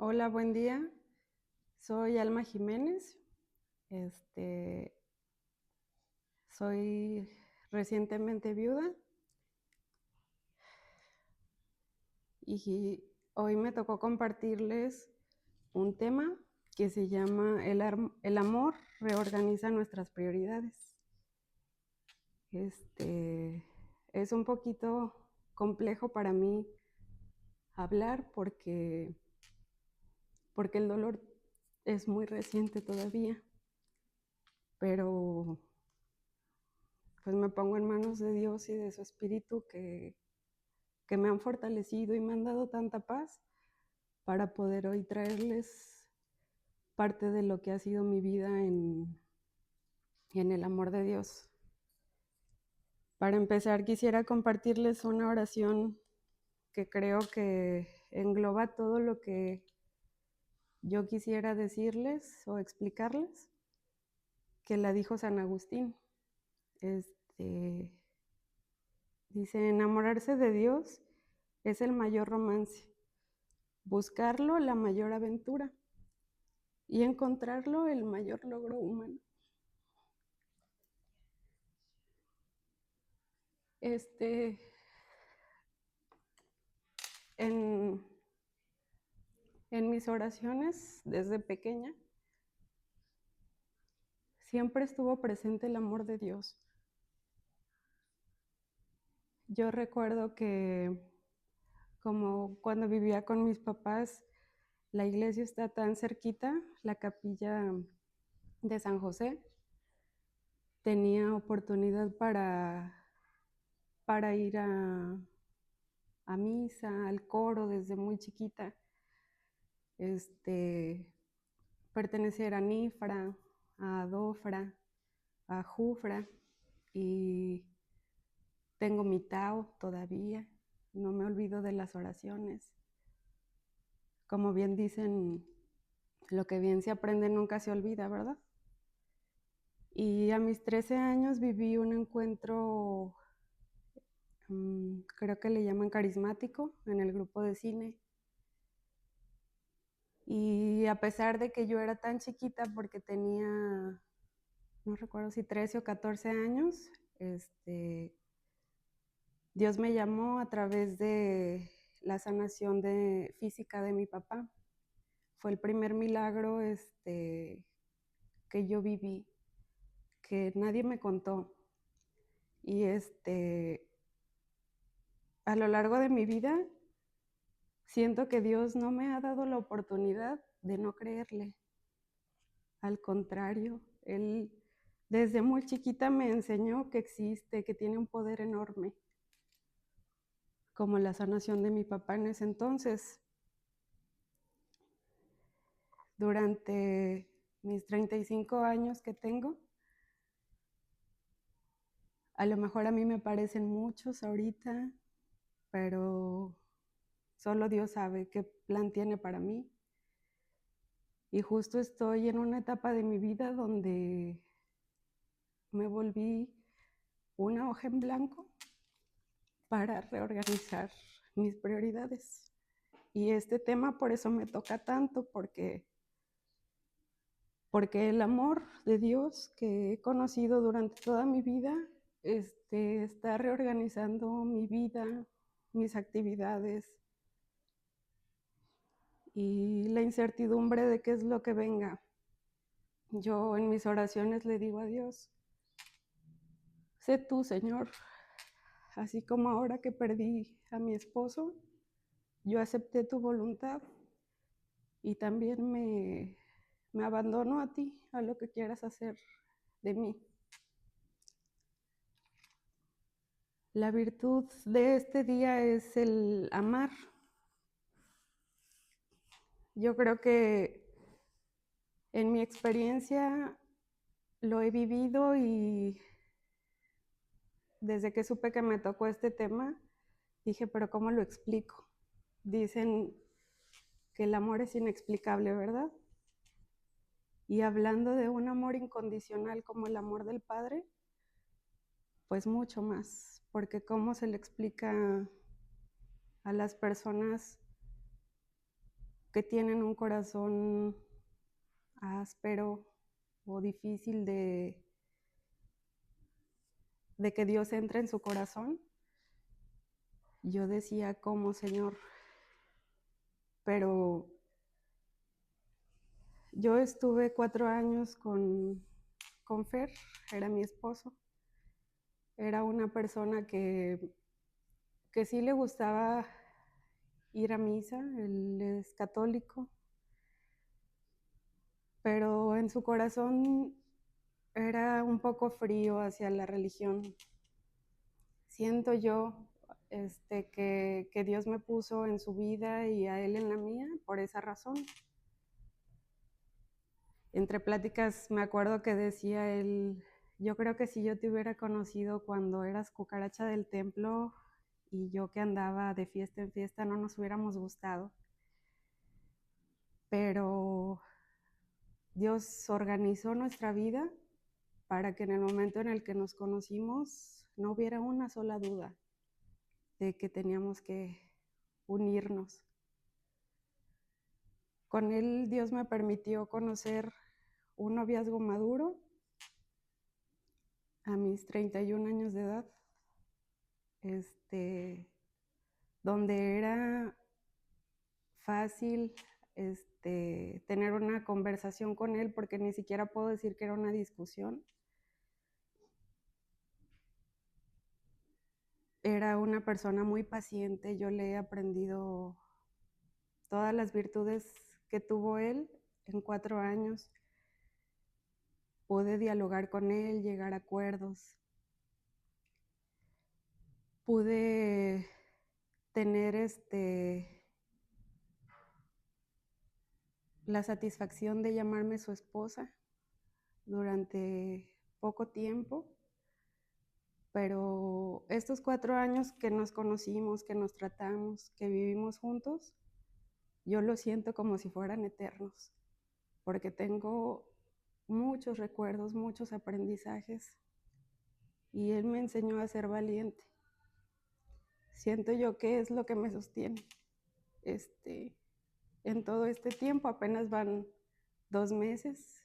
Hola, buen día. Soy Alma Jiménez. Este, Soy recientemente viuda y hoy me tocó compartirles un tema que se llama El amor reorganiza nuestras prioridades. Es un poquito complejo para mí hablar porque el dolor es muy reciente todavía, pero pues me pongo en manos de Dios y de su Espíritu que me han fortalecido y me han dado tanta paz para poder hoy traerles parte de lo que ha sido mi vida en el amor de Dios. Para empezar, quisiera compartirles una oración que creo que engloba todo lo que yo quisiera decirles o explicarles, que la dijo San Agustín. Dice: enamorarse de Dios es el mayor romance, buscarlo la mayor aventura y encontrarlo el mayor logro humano. Este, en, en mis oraciones desde pequeña siempre estuvo presente el amor de Dios. Yo recuerdo que como cuando vivía con mis papás, la iglesia está tan cerquita, la capilla de San José, tenía oportunidad para ir a misa, al coro desde muy chiquita. Pertenecer a Nifra, a Dofra, a Jufra, y tengo mi Tao todavía, no me olvido de las oraciones. Como bien dicen, lo que bien se aprende nunca se olvida, ¿verdad? Y a mis 13 años viví un encuentro, creo que le llaman carismático, en el grupo de cine. Y a pesar de que yo era tan chiquita, porque tenía, no recuerdo si 13 o 14 años, Dios me llamó a través de la sanación física de mi papá. Fue el primer milagro que yo viví, que nadie me contó. Y a lo largo de mi vida, siento que Dios no me ha dado la oportunidad de no creerle. Al contrario, Él desde muy chiquita me enseñó que existe, que tiene un poder enorme, como la sanación de mi papá en ese entonces. Durante mis 35 años que tengo, a lo mejor a mí me parecen muchos ahorita, pero solo Dios sabe qué plan tiene para mí. Y justo estoy en una etapa de mi vida donde me volví una hoja en blanco para reorganizar mis prioridades. Y este tema por eso me toca tanto, porque el amor de Dios que he conocido durante toda mi vida está reorganizando mi vida, mis actividades y la incertidumbre de qué es lo que venga. Yo en mis oraciones le digo a Dios: sé tú, Señor, así como ahora que perdí a mi esposo, yo acepté tu voluntad y también me abandono a ti, a lo que quieras hacer de mí. La virtud de este día es el amar. Yo creo que en mi experiencia lo he vivido, y desde que supe que me tocó este tema, dije, pero ¿cómo lo explico? Dicen que el amor es inexplicable, ¿verdad? Y hablando de un amor incondicional como el amor del Padre, pues mucho más, porque ¿cómo se le explica a las personas que tienen un corazón áspero o difícil de que Dios entre en su corazón. Yo decía, ¿cómo, Señor? Pero yo estuve 4 años con Fer, era mi esposo. Era una persona que sí le gustaba ir a misa, él es católico, pero en su corazón era un poco frío hacia la religión. Siento yo que Dios me puso en su vida y a él en la mía por esa razón. Entre pláticas me acuerdo que decía él, yo creo que si yo te hubiera conocido cuando eras cucaracha del templo y yo que andaba de fiesta en fiesta, no nos hubiéramos gustado. Pero Dios organizó nuestra vida para que en el momento en el que nos conocimos no hubiera una sola duda de que teníamos que unirnos. Con él Dios me permitió conocer un noviazgo maduro a mis 31 años de edad, donde era fácil tener una conversación con él, porque ni siquiera puedo decir que era una discusión. Era una persona muy paciente, yo le he aprendido todas las virtudes que tuvo él en 4 años. Pude dialogar con él, llegar a acuerdos. Pude tener la satisfacción de llamarme su esposa durante poco tiempo, pero estos 4 años que nos conocimos, que nos tratamos, que vivimos juntos, yo lo siento como si fueran eternos, porque tengo muchos recuerdos, muchos aprendizajes, y él me enseñó a ser valiente. Siento yo que es lo que me sostiene. En todo este tiempo, apenas van 2 meses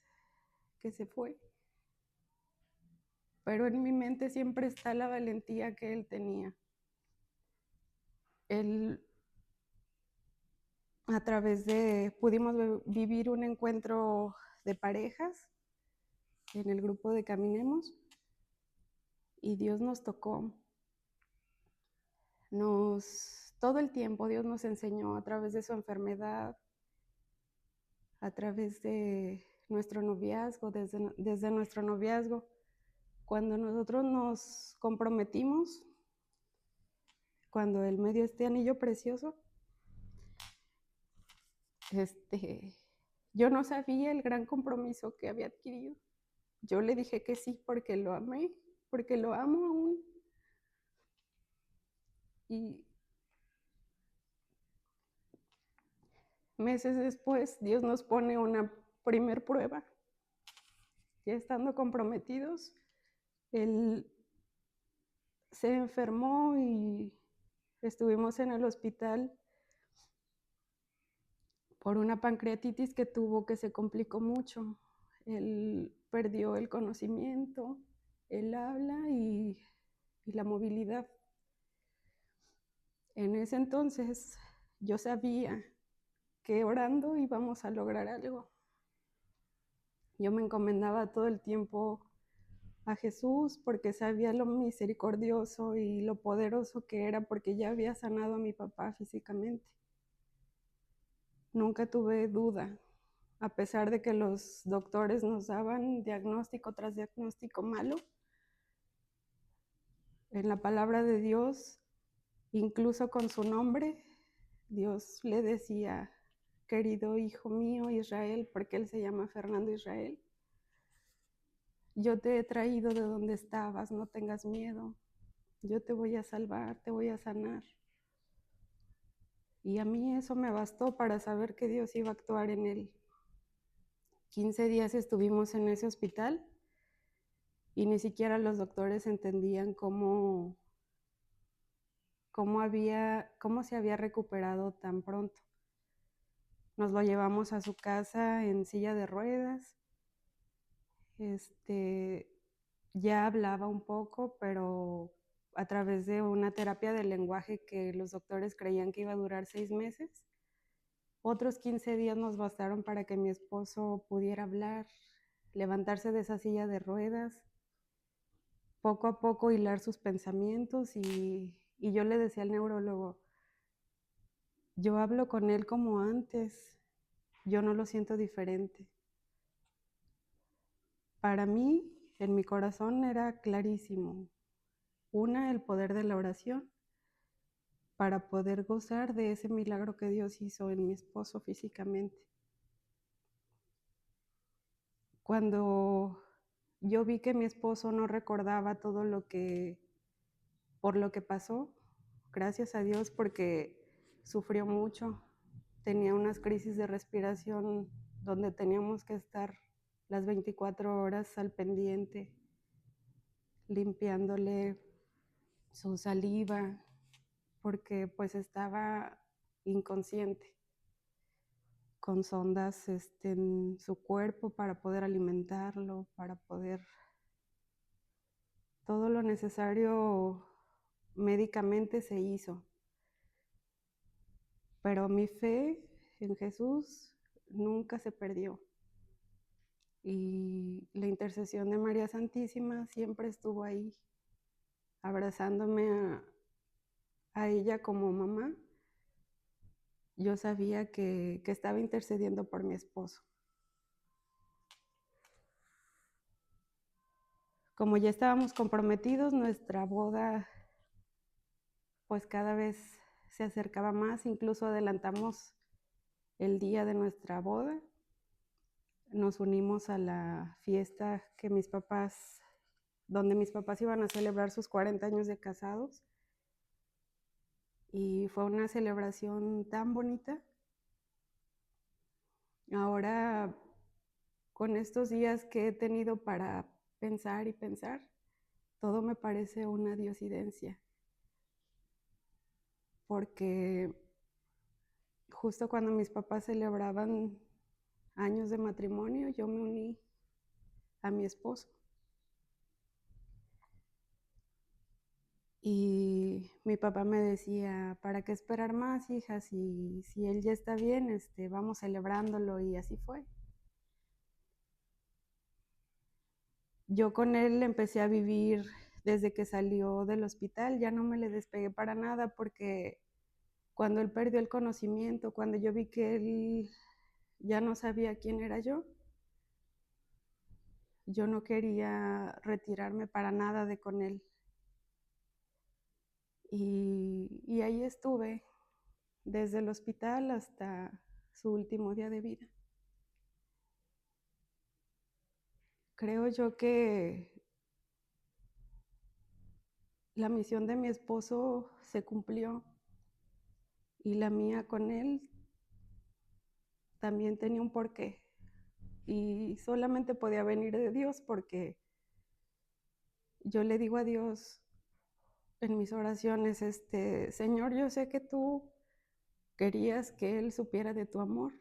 que se fue, pero en mi mente siempre está la valentía que él tenía. Él, a través de, pudimos vivir un encuentro de parejas en el grupo de Caminemos, y Dios nos tocó. Todo el tiempo Dios nos enseñó a través de su enfermedad, a través de nuestro noviazgo, desde nuestro noviazgo. Cuando nosotros nos comprometimos, cuando él me dio este anillo precioso, yo no sabía el gran compromiso que había adquirido. Yo le dije que sí porque lo amé, porque lo amo aún. Y meses después, Dios nos pone una primer prueba. Ya estando comprometidos, él se enfermó y estuvimos en el hospital por una pancreatitis que tuvo, que se complicó mucho. Él perdió el conocimiento, el habla y la movilidad. En ese entonces yo sabía que orando íbamos a lograr algo. Yo me encomendaba todo el tiempo a Jesús porque sabía lo misericordioso y lo poderoso que era, porque ya había sanado a mi papá físicamente. Nunca tuve duda, a pesar de que los doctores nos daban diagnóstico tras diagnóstico malo. En la palabra de Dios, incluso con su nombre, Dios le decía, querido hijo mío Israel, porque él se llama Fernando Israel, yo te he traído de donde estabas, no tengas miedo, yo te voy a salvar, te voy a sanar. Y a mí eso me bastó para saber que Dios iba a actuar en él. 15 días estuvimos en ese hospital y ni siquiera los doctores entendían cómo se había recuperado tan pronto. Nos lo llevamos a su casa en silla de ruedas. Ya hablaba un poco, pero a través de una terapia del lenguaje que los doctores creían que iba a durar 6 meses. Otros 15 días nos bastaron para que mi esposo pudiera hablar, levantarse de esa silla de ruedas, poco a poco hilar sus pensamientos y yo le decía al neurólogo, yo hablo con él como antes, yo no lo siento diferente. Para mí, en mi corazón era clarísimo. Una, el poder de la oración para poder gozar de ese milagro que Dios hizo en mi esposo físicamente. Cuando yo vi que mi esposo no recordaba todo por lo que pasó, gracias a Dios porque sufrió mucho, tenía unas crisis de respiración donde teníamos que estar las 24 horas al pendiente, limpiándole su saliva, porque pues estaba inconsciente, con sondas en su cuerpo para poder alimentarlo, para poder todo lo necesario médicamente se hizo. Pero mi fe en Jesús nunca se perdió. Y la intercesión de María Santísima siempre estuvo ahí, abrazándome a ella como mamá. Yo sabía que estaba intercediendo por mi esposo. Como ya estábamos comprometidos, nuestra boda pues cada vez se acercaba más, incluso adelantamos el día de nuestra boda. Nos unimos a la fiesta donde mis papás iban a celebrar sus 40 años de casados. Y fue una celebración tan bonita. Ahora, con estos días que he tenido para pensar y pensar, todo me parece una diosidencia. Porque justo cuando mis papás celebraban años de matrimonio, yo me uní a mi esposo. Y mi papá me decía, ¿para qué esperar más, hija? Si él ya está bien, vamos celebrándolo, y así fue. Yo con él empecé a vivir desde que salió del hospital, ya no me le despegué para nada, porque cuando él perdió el conocimiento, cuando yo vi que él ya no sabía quién era yo no quería retirarme para nada de con él. Y ahí estuve, desde el hospital hasta su último día de vida. Creo yo que la misión de mi esposo se cumplió y la mía con él también tenía un porqué. Y solamente podía venir de Dios, porque yo le digo a Dios en mis oraciones, Señor, yo sé que tú querías que él supiera de tu amor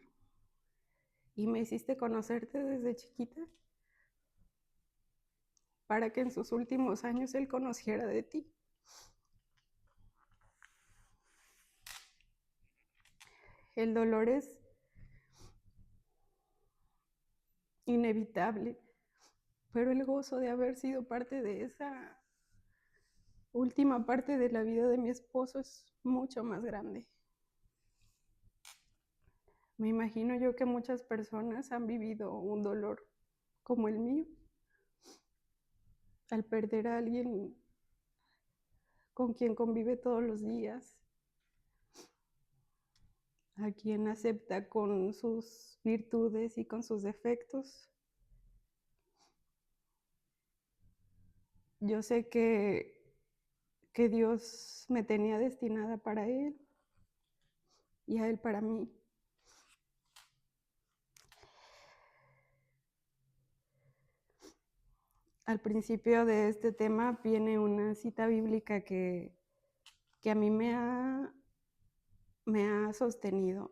y me hiciste conocerte desde chiquita para que en sus últimos años él conociera de ti. El dolor es inevitable, pero el gozo de haber sido parte de esa última parte de la vida de mi esposo es mucho más grande. Me imagino yo que muchas personas han vivido un dolor como el mío, al perder a alguien con quien convive todos los días, a quien acepta con sus virtudes y con sus defectos. Yo sé que Dios me tenía destinada para él y a él para mí. Al principio de este tema viene una cita bíblica que a mí me ha sostenido.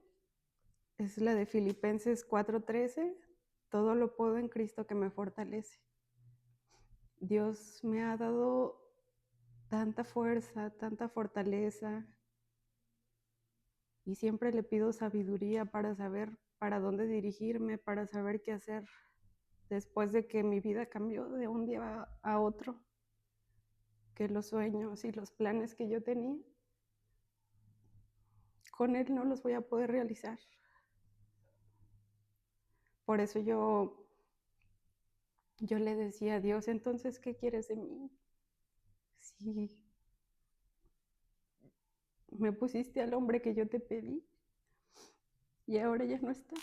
es la de Filipenses 4:13, todo lo puedo en Cristo que me fortalece. Dios me ha dado tanta fuerza, tanta fortaleza, y siempre le pido sabiduría para saber para dónde dirigirme, para saber qué hacer después de que mi vida cambió de un día a otro, que los sueños y los planes que yo tenía, con Él no los voy a poder realizar. Por eso yo le decía a Dios, entonces, ¿qué quieres de mí? Si me pusiste al hombre que yo te pedí y ahora ya no está.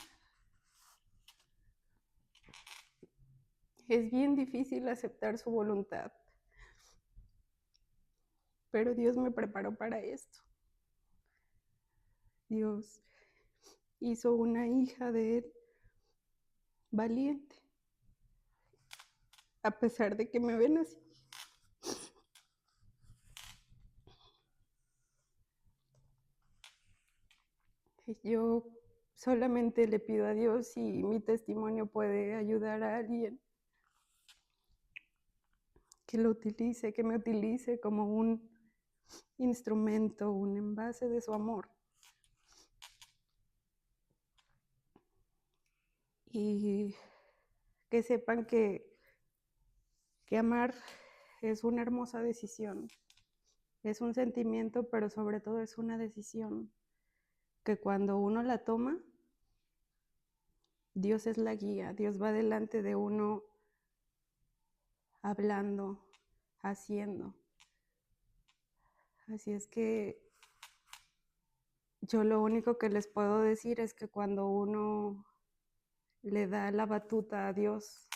Es bien difícil aceptar su voluntad, pero Dios me preparó para esto. Dios hizo una hija de Él valiente, a pesar de que me ven así. Yo solamente le pido a Dios si mi testimonio puede ayudar a alguien, que lo utilice, que me utilice como un instrumento, un envase de su amor. Y que sepan que amar es una hermosa decisión. Es un sentimiento, pero sobre todo es una decisión que cuando uno la toma, Dios es la guía, Dios va delante de uno hablando, haciendo. Así es que yo lo único que les puedo decir es que cuando uno le da la batuta a Dios,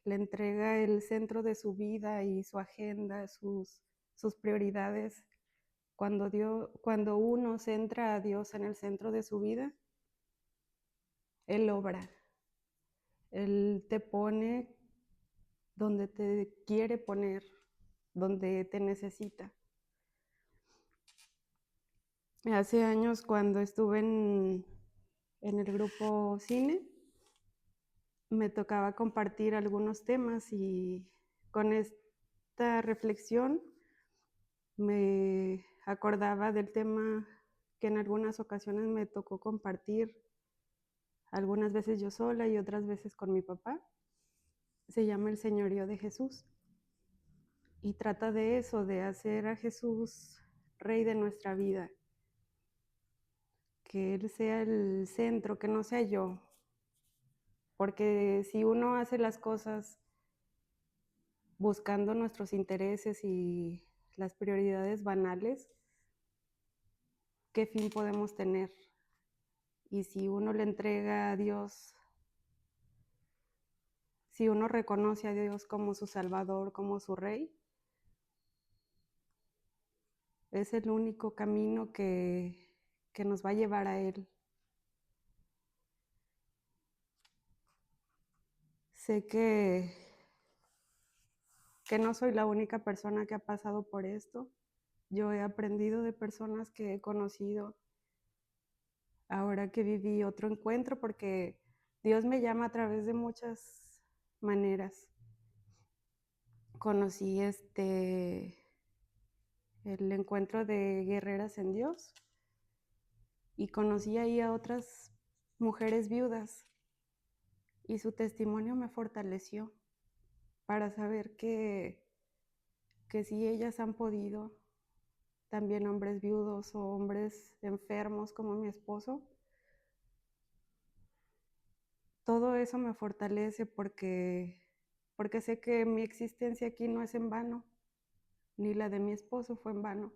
le entrega el centro de su vida y su agenda, sus prioridades, cuando uno centra a Dios en el centro de su vida, Él obra. Él te pone donde te quiere poner, donde te necesita. Hace años, cuando estuve en el grupo cine, me tocaba compartir algunos temas y con esta reflexión me acordaba del tema que en algunas ocasiones me tocó compartir, algunas veces yo sola y otras veces con mi papá. Se llama El Señorío de Jesús y trata de eso, de hacer a Jesús Rey de nuestra vida, que Él sea el centro, que no sea yo, porque si uno hace las cosas buscando nuestros intereses y las prioridades banales, ¿qué fin podemos tener? Y si uno le entrega a Dios, si uno reconoce a Dios como su Salvador, como su Rey, es el único camino que nos va a llevar a Él. Sé que no soy la única persona que ha pasado por esto. Yo he aprendido de personas que he conocido ahora que viví otro encuentro, porque Dios me llama a través de muchas maneras. Conocí el encuentro de Guerreras en Dios y conocí ahí a otras mujeres viudas y su testimonio me fortaleció para saber que si ellas han podido, también hombres viudos o hombres enfermos como mi esposo, todo eso me fortalece porque sé que mi existencia aquí no es en vano, ni la de mi esposo fue en vano.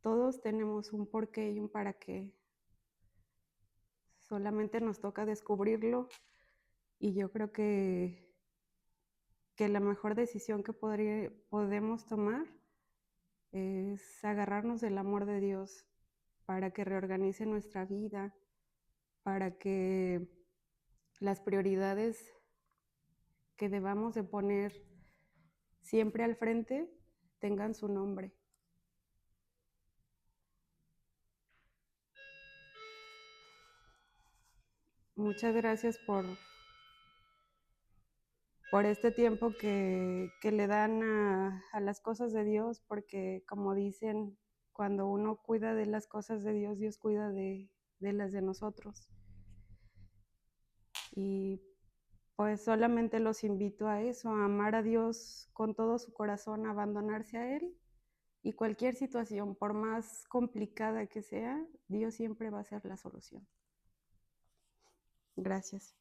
Todos tenemos un porqué y un para qué. Solamente nos toca descubrirlo y yo creo que la mejor decisión que podemos tomar es agarrarnos del amor de Dios para que reorganice nuestra vida, para que las prioridades que debamos de poner siempre al frente tengan su nombre. Muchas gracias por este tiempo que le dan a las cosas de Dios, porque como dicen, cuando uno cuida de las cosas de Dios, Dios cuida de las de nosotros. Y pues solamente los invito a eso, a amar a Dios con todo su corazón, a abandonarse a Él. Y cualquier situación, por más complicada que sea, Dios siempre va a ser la solución. Gracias.